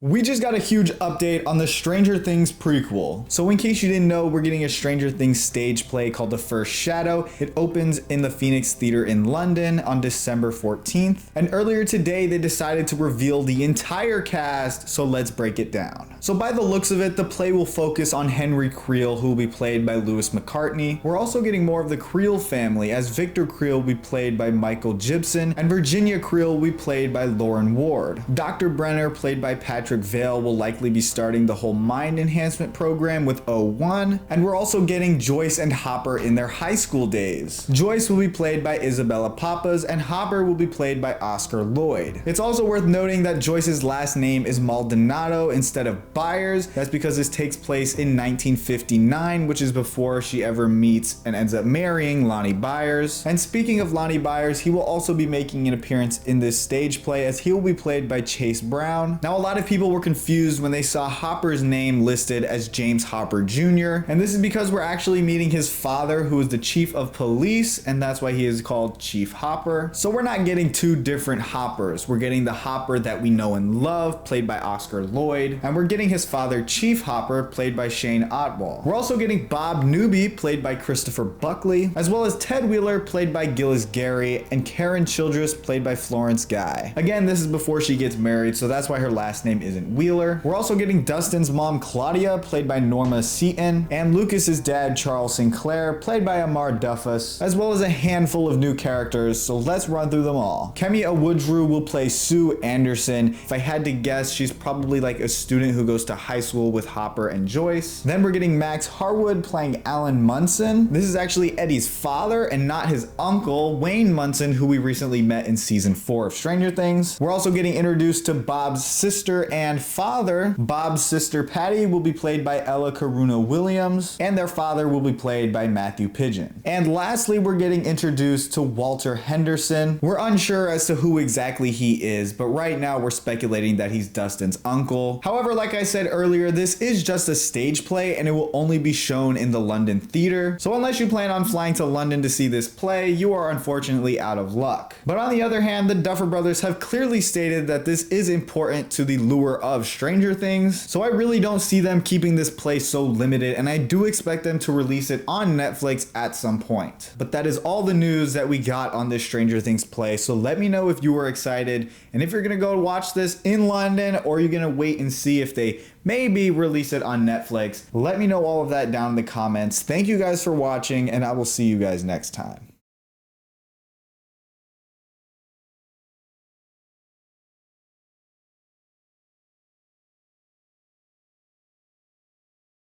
We just got a huge update on the Stranger Things prequel. So in case you didn't know, we're getting a Stranger Things stage play called The First Shadow. It opens in the Phoenix Theater in London on December 14th. And earlier today, they decided to reveal the entire cast, so let's break it down. So by the looks of it, the play will focus on Henry Creel, who will be played by Lewis McCartney. We're also getting more of the Creel family, as Victor Creel will be played by Michael Gibson, and Virginia Creel will be played by Lauren Ward. Dr. Brenner, played by Patrick Vale, will likely be starting the whole mind enhancement program with O1, and we're also getting Joyce and Hopper in their high school days. Joyce will be played by Isabella Papas, and Hopper will be played by Oscar Lloyd. It's also worth noting that Joyce's last name is Maldonado instead of Byers. That's because this takes place in 1959, which is before she ever meets and ends up marrying Lonnie Byers. And speaking of Lonnie Byers, he will also be making an appearance in this stage play, as he will be played by Chase Brown. Now, a lot of people were confused when they saw Hopper's name listed as James Hopper Jr., and this is because we're actually meeting his father, who is the chief of police, and that's why he is called Chief Hopper. So we're not getting two different Hoppers. We're getting the Hopper that we know and love, played by Oscar Lloyd, and we're getting his father, Chief Hopper, played by Shane Otwell. We're also getting Bob Newby, played by Christopher Buckley, as well as Ted Wheeler, played by Gillis Gary, and Karen Childress, played by Florence Guy. Again, this is before she gets married, so that's why her last name isn't Wheeler. We're also getting Dustin's mom, Claudia, played by Norma Seaton, and Lucas's dad, Charles Sinclair, played by Amar Duffus, as well as a handful of new characters, so let's run through them all. Kemi Awudru will play Sue Anderson. If I had to guess, she's probably like a student who goes to high school with Hopper and Joyce. Then we're getting Max Harwood playing Alan Munson. This is actually Eddie's father and not his uncle, Wayne Munson, who we recently met in season 4 of Stranger Things. We're also getting introduced to Bob's sister and father. Bob's sister Patty will be played by Ella Karuna Williams, and their father will be played by Matthew Pigeon. And lastly, we're getting introduced to Walter Henderson. We're unsure as to who exactly he is, but right now we're speculating that he's Dustin's uncle. However, like I said earlier, this is just a stage play and it will only be shown in the London theater. So unless you plan on flying to London to see this play, you are unfortunately out of luck. But on the other hand, the Duffer Brothers have clearly stated that this is important to the lure of Stranger Things, so I really don't see them keeping this play so limited, and I do expect them to release it on Netflix at some point. But that is all the news that we got on this Stranger Things play, so let me know if you were excited, and if you're gonna go watch this in London, or you're gonna wait and see if they maybe release it on Netflix. Let me know all of that down in the comments. Thank you guys for watching, and I will see you guys next time.